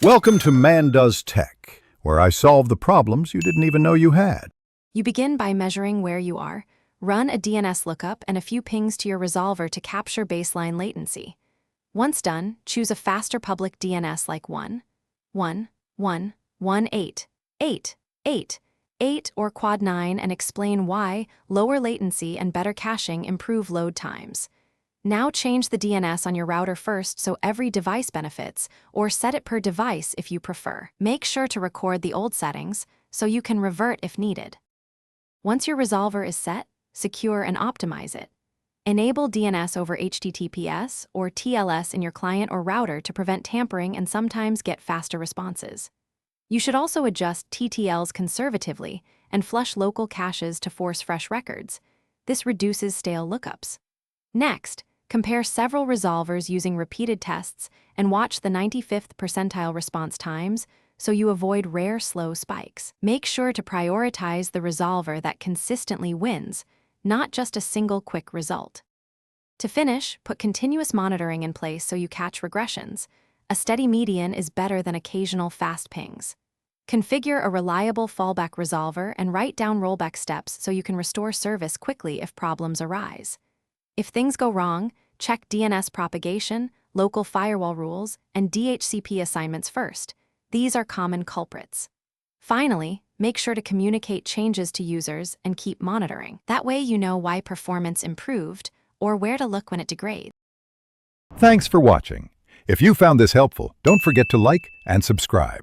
Welcome to Man Does Tech, where I solve the problems you didn't even know you had. You begin by measuring where you are. Run a DNS lookup and a few pings to your resolver to capture baseline latency. Once done, choose a faster public DNS like 1.1.1.1.8.8.8 or Quad 9 and explain why lower latency and better caching improve load times. Now change the DNS on your router first so every device benefits, or set it per device if you prefer. Make sure to record the old settings so you can revert if needed. Once your resolver is set, secure and optimize it. Enable DNS over HTTPS or TLS in your client or router to prevent tampering and sometimes get faster responses. You should also adjust TTLs conservatively and flush local caches to force fresh records. This reduces stale lookups. Next, compare several resolvers using repeated tests and watch the 95th percentile response times so you avoid rare slow spikes. Make sure to prioritize the resolver that consistently wins, not just a single quick result. To finish, put continuous monitoring in place so you catch regressions. A steady median is better than occasional fast pings. Configure a reliable fallback resolver and write down rollback steps so you can restore service quickly if problems arise. If things go wrong, check DNS propagation, local firewall rules, and DHCP assignments first. These are common culprits. Finally, make sure to communicate changes to users and keep monitoring. That way you know why performance improved or where to look when it degrades. Thanks for watching. If you found this helpful, don't forget to like and subscribe.